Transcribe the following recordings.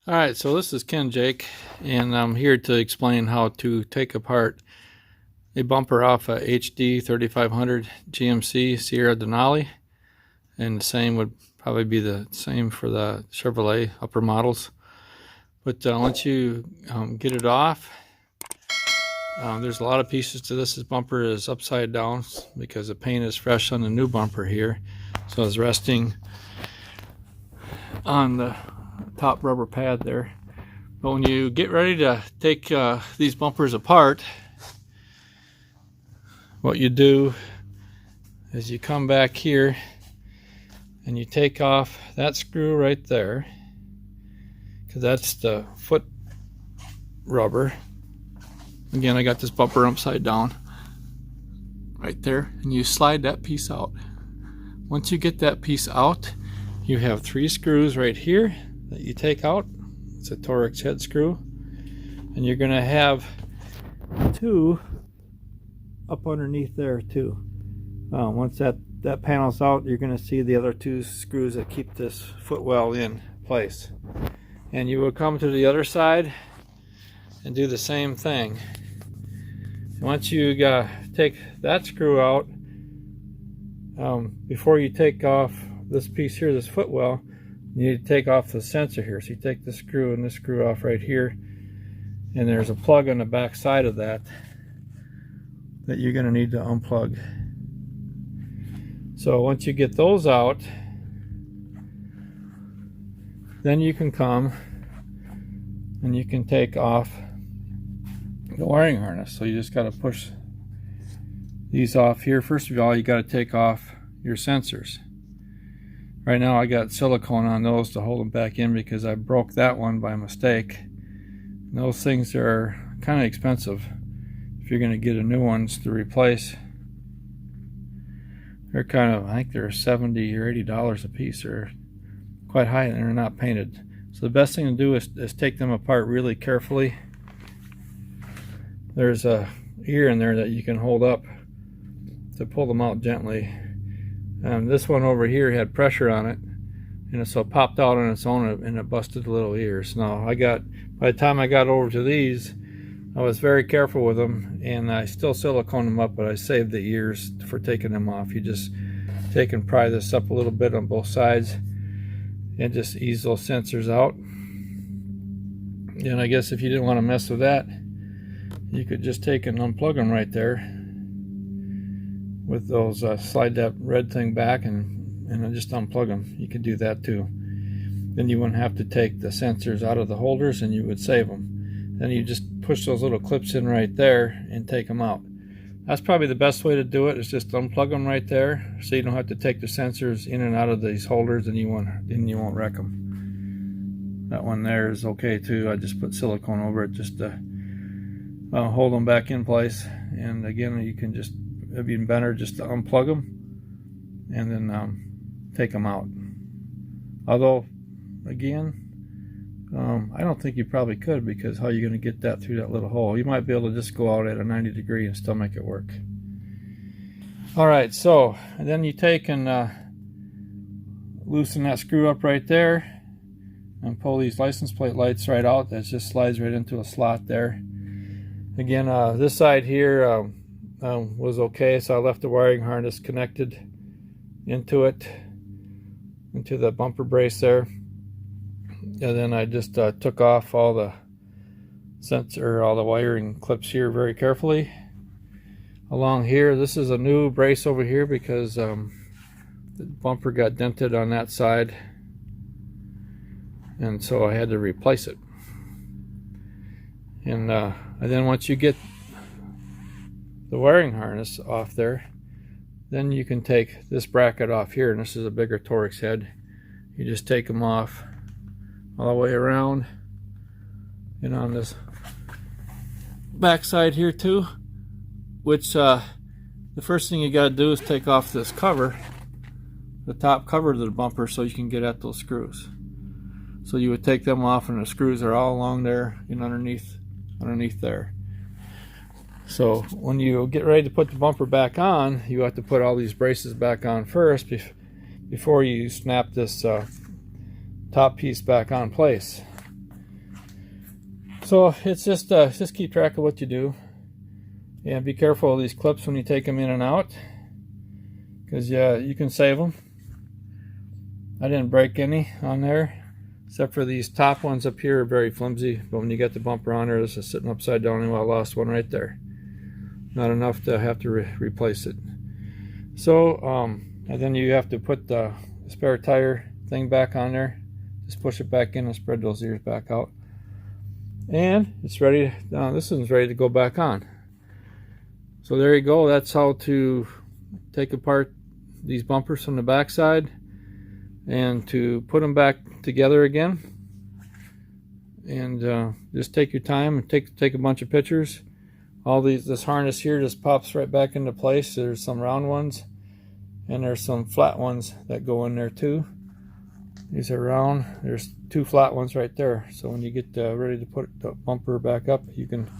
Alright, so this is Ken Jake, and I'm here to explain how to take apart a bumper off a HD 3500 GMC Sierra Denali, and the same would probably be the same for the Chevrolet upper models. But once you get it off, there's a lot of pieces to this. This bumper is upside down because the paint is fresh on the new bumper here, so it's resting on the top rubber pad there. But when you get ready to take these bumpers apart, what you do is you come back here and you take off that screw right there, because that's the foot rubber. Again, I got this bumper upside down right there, and you slide that piece out. Once you get that piece out, you have 3 screws right here that you take out. It's a Torx head screw, and you're going to have 2 up underneath there too. Once that panel's out, you're going to see the other 2 screws that keep this footwell in place. And you will come to the other side and do the same thing. Once you take that screw out, before you take off this piece here, this footwell, you need to take off the sensor here. So you take this screw and this screw off right here, and there's a plug on the back side of that you're going to need to unplug. So once you get those out, then you can come and you can take off the wiring harness. So you just got to push these off here. First of all, you got to take off your sensors. Right now I got silicone on those to hold them back in because I broke that one by mistake. And those things are kind of expensive if you're going to get a new ones to replace. They're kind of, I think they're $70 or $80 a piece. They're quite high and they're not painted. So the best thing to do is take them apart really carefully. There's a ear in there that you can hold up to pull them out gently. This one over here had pressure on it, and so it popped out on its own and it busted the little ears. Now by the time I got over to these, I was very careful with them, and I still siliconed them up, but I saved the ears for taking them off. You just take and pry this up a little bit on both sides and just ease those sensors out. And I guess if you didn't want to mess with that, you could just take and unplug them right there with those, slide that red thing back and just unplug them. You could do that too. Then you wouldn't have to take the sensors out of the holders, and you would save them. Then you just push those little clips in right there and take them out. That's probably the best way to do it, is just unplug them right there, so you don't have to take the sensors in and out of these holders, and you won't wreck them. That one there is okay too. I just put silicone over it just to hold them back in place. And again, you can just, it'd be better just to unplug them and then take them out. Although, again, I don't think you probably could, because how are you going to get that through that little hole? You might be able to just go out at a 90 degree and still make it work. Alright, so and then you take and loosen that screw up right there and pull these license plate lights right out. That just slides right into a slot there. Again, this side here was okay, so I left the wiring harness connected into it, into the bumper brace there. And then I just took off all the all the wiring clips here very carefully. Along here, this is a new brace over here because the bumper got dented on that side, and so I had to replace it. And then once you get the wiring harness off there, then you can take this bracket off here, and this is a bigger Torx head. You just take them off all the way around, and on this back side here too, which the first thing you got to do is take off this cover, the top cover of the bumper, so you can get at those screws. So you would take them off, and the screws are all along there and underneath there. So when you get ready to put the bumper back on, you have to put all these braces back on first before you snap this top piece back on place. So it's just keep track of what you do. Yeah, be careful of these clips when you take them in and out, because yeah, you can save them. I didn't break any on there, except for these top ones up here are very flimsy, but when you get the bumper on there, this is sitting upside down, and I lost one right there. Not enough to have to replace it. So and then you have to put the spare tire thing back on there. Just push it back in and spread those ears back out, and it's ready. This one's ready to go back on. So there you go. That's how to take apart these bumpers from the back side and to put them back together again. And just take your time and take a bunch of pictures. This harness here just pops right back into place. There's some round ones and there's some flat ones that go in there too. These are round. There's two flat ones right there. So when you get ready to put the bumper back up, you can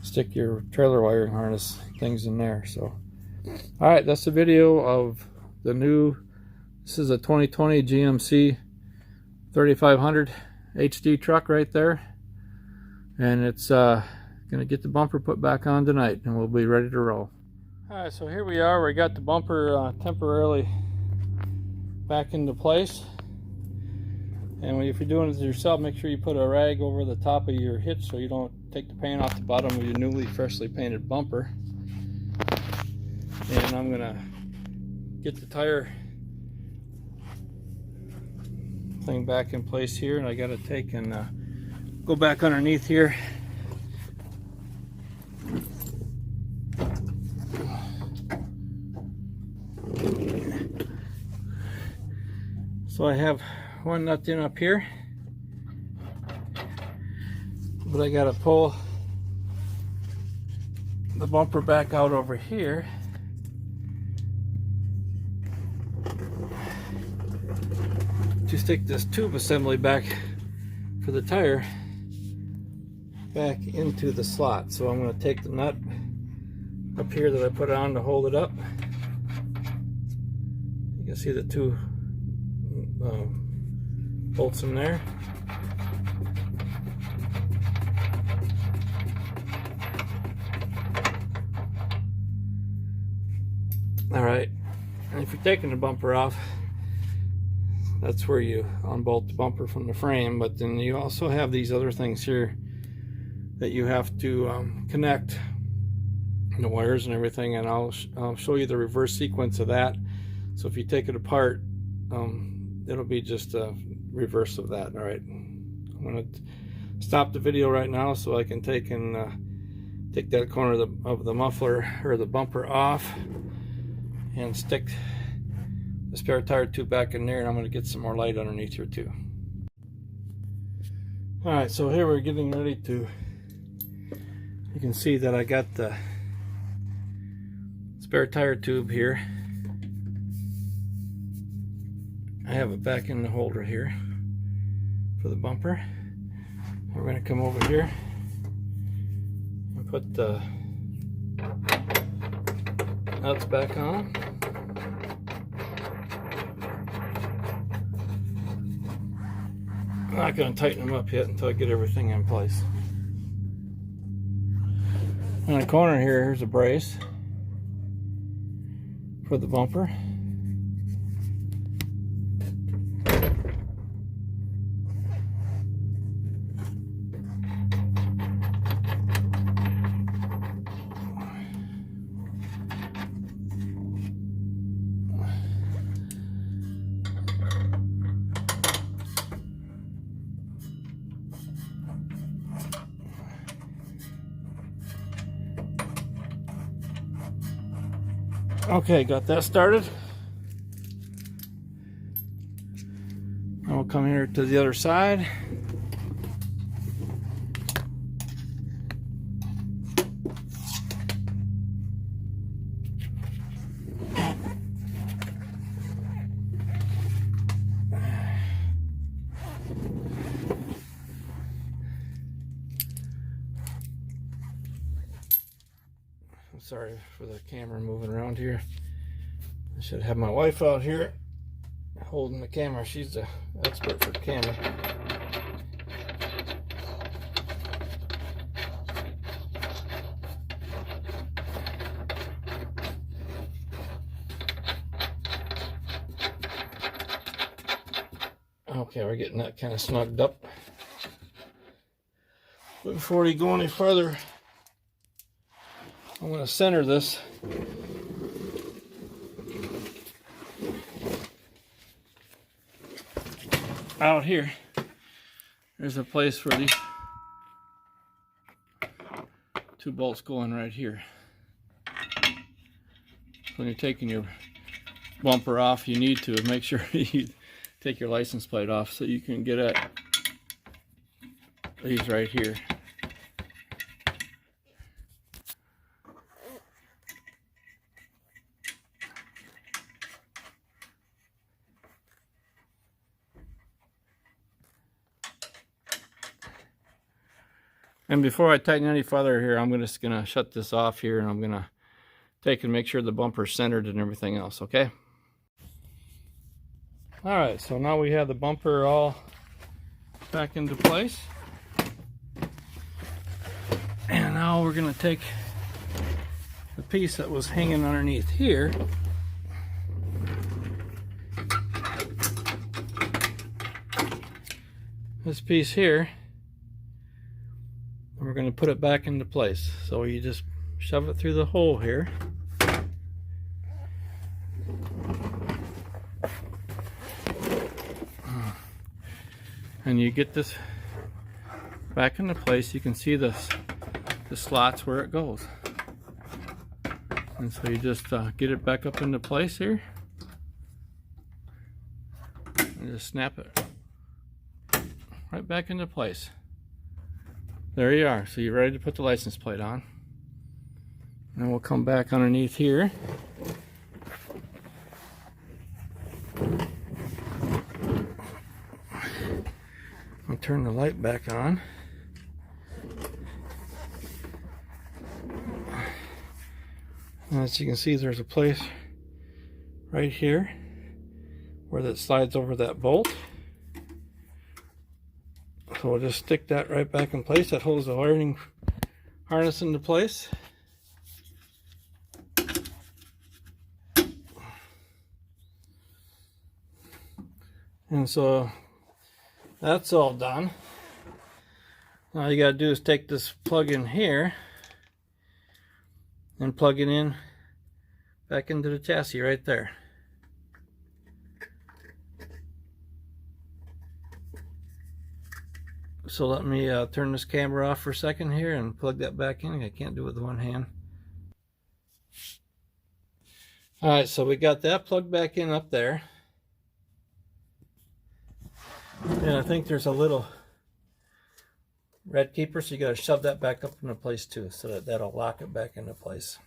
stick your trailer wiring harness things in there. So alright, that's the video of the new, this is a 2020 GMC 3500 HD truck right there, and it's gonna get the bumper put back on tonight and we'll be ready to roll. Alright, so here we are. We got the bumper temporarily back into place, and if you're doing it yourself, make sure you put a rag over the top of your hitch so you don't take the paint off the bottom of your newly freshly painted bumper. And I'm gonna get the tire thing back in place here, and I gotta take and go back underneath here. So I have one nut in up here, but I gotta pull the bumper back out over here. To stick this tube assembly back for the tire back into the slot. So I'm going to take the nut up here that I put on to hold it up. You can see the two bolts in there. Alright, and if you're taking the bumper off, that's where you unbolt the bumper from the frame, but then you also have these other things here that you have to connect the wires and everything, and I'll show you the reverse sequence of that. So if you take it apart, it'll be just a reverse of that. Alright, I'm going to stop the video right now so I can take that corner of the muffler or the bumper off and stick the spare tire tube back in there, and I'm going to get some more light underneath here too. Alright, so here we're getting ready to, you can see that I got the spare tire tube here. I have it back in the holder here for the bumper. We're going to come over here and put the nuts back on. I'm not going to tighten them up yet until I get everything in place. In the corner here, here's a brace for the bumper. Okay, got that started. Now we'll come here to the other side. Sorry for the camera moving around here. I should have my wife out here holding the camera. She's the expert for the camera. Okay, we're getting that kind of snugged up. But before we go any further, I'm going to center this. Out here, there's a place for these 2 bolts going right here. When you're taking your bumper off, you need to make sure you take your license plate off so you can get at these right here. And before I tighten any further here, I'm just gonna shut this off here, and I'm gonna take and make sure the bumper's centered and everything else, okay? All right, so now we have the bumper all back into place. And now we're gonna take the piece that was hanging underneath here, this piece here, and we're going to put it back into place. So you just shove it through the hole here. And you get this back into place. You can see the slots where it goes. And so you just get it back up into place here. And just snap it right back into place. There you are. So you're ready to put the license plate on. And we'll come back underneath here. I'll turn the light back on. And as you can see, there's a place right here where that slides over that bolt. So we'll just stick that right back in place. That holds the wiring harness into place. And so that's all done. All you gotta do is take this plug in here and plug it in back into the chassis right there. So let me turn this camera off for a second here and plug that back in. I can't do it with one hand. Alright, so we got that plugged back in up there. And I think there's a little red keeper, so you got to shove that back up into place too, so that that'll lock it back into place.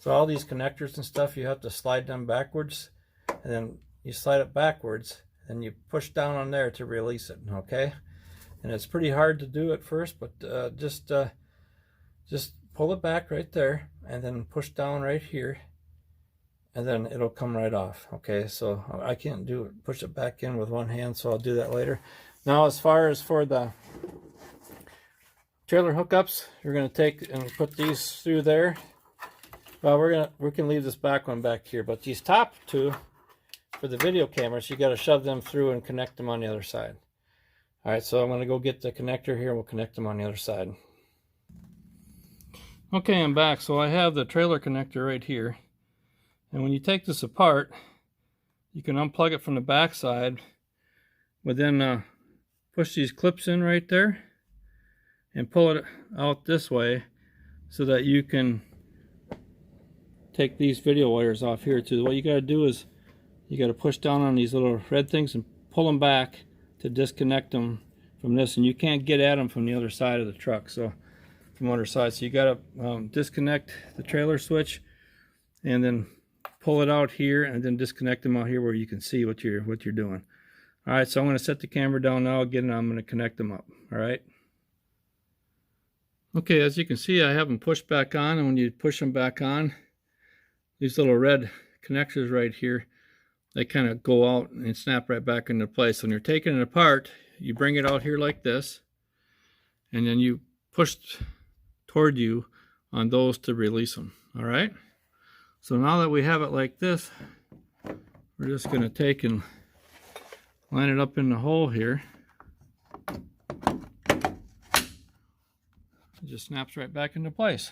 So all these connectors and stuff, you have to slide them backwards, and then you slide it backwards, and you push down on there to release it, okay? And it's pretty hard to do at first, but just pull it back right there, and then push down right here, and then it'll come right off. Okay, so I can't do it, push it back in with one hand, so I'll do that later. Now, as far as for the trailer hookups, we're going to take and put these through there. Well, we can leave this back one back here, but these top two for the video cameras, you got to shove them through and connect them on the other side. All right, so I'm going to go get the connector here. We'll connect them on the other side. Okay, I'm back. So I have the trailer connector right here. And when you take this apart, you can unplug it from the back side, but then push these clips in right there and pull it out this way so that you can take these video wires off here too. What you got to do is you got to push down on these little red things and pull them back to disconnect them from this, and you can't get at them from the other side of the truck, so from other side. So you got to disconnect the trailer switch and then pull it out here, and then disconnect them out here where you can see what you're doing. All right, so I'm going to set the camera down now again, and I'm going to connect them up. All right. Okay, as you can see, I have them pushed back on, and when you push them back on, these little red connectors right here, they kind of go out and snap right back into place. When you're taking it apart, you bring it out here like this, and then you push toward you on those to release them. All right. So now that we have it like this, we're just going to take and line it up in the hole here. It just snaps right back into place.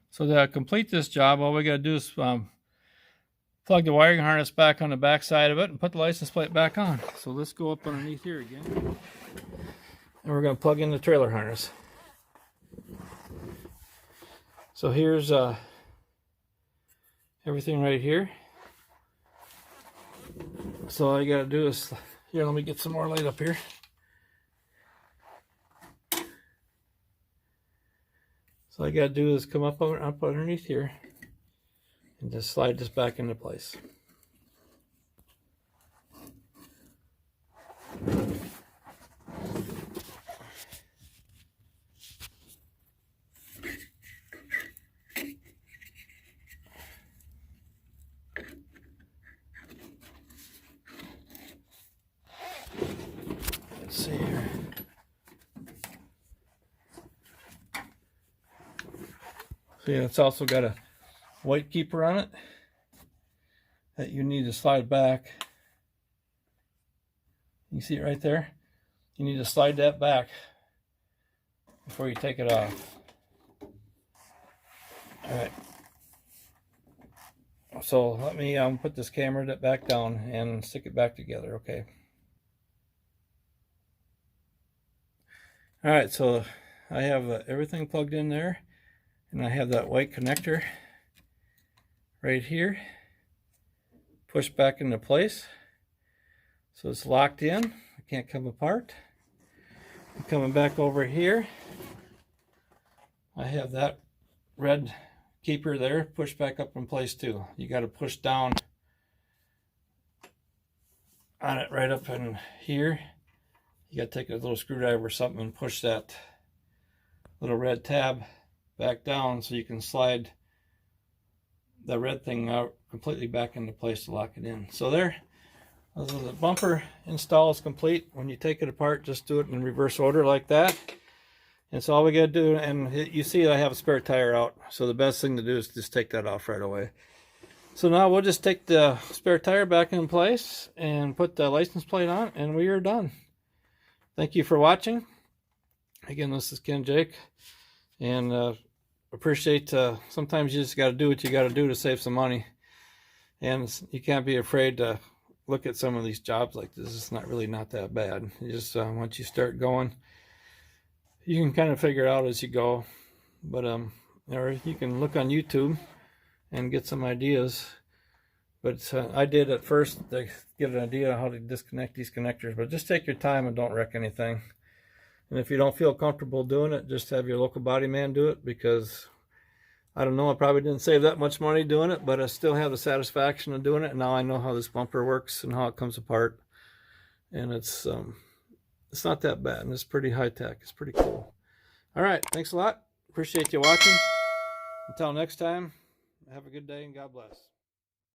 So to complete this job, all we got to do is plug the wiring harness back on the back side of it and put the license plate back on. So let's go up underneath here again. And we're going to plug in the trailer harness. So here's everything right here. So all you got to do is, here, let me get some more light up here. So all you got to do is come up underneath here and just slide this back into place. Let's see here. So yeah, it's also got a white keeper on it that you need to slide back. You see it right there? You need to slide that back before you take it off. Alright. So let me put this camera back down and stick it back together, okay? Alright, so I have everything plugged in there, and I have that white connector right here, pushed back into place. So it's locked in, it can't come apart. I'm coming back over here. I have that red keeper there pushed back up in place too. You got to push down on it right up in here. You got to take a little screwdriver or something and push that little red tab back down so you can slide the red thing out completely back into place to lock it in. So there, the bumper install is complete. When you take it apart, just do it in reverse order like that. And so all we got to do, and you see I have a spare tire out, so the best thing to do is just take that off right away. So now we'll just take the spare tire back in place and put the license plate on, and we are done. Thank you for watching. Again, this is Ken Jake, and appreciate, sometimes you just got to do what you got to do to save some money, and you can't be afraid to look at some of these jobs like this. It's not that bad. You just once you start going, you can kind of figure it out as you go. But or you can look on YouTube and get some ideas. But I did at first to get an idea how to disconnect these connectors. But just take your time and don't wreck anything. And if you don't feel comfortable doing it, just have your local body man do it, because I don't know, I probably didn't save that much money doing it, but I still have the satisfaction of doing it. And now I know how this bumper works and how it comes apart. And it's not that bad, and it's pretty high tech. It's pretty cool. All right, thanks a lot. Appreciate you watching. Until next time, have a good day and God bless.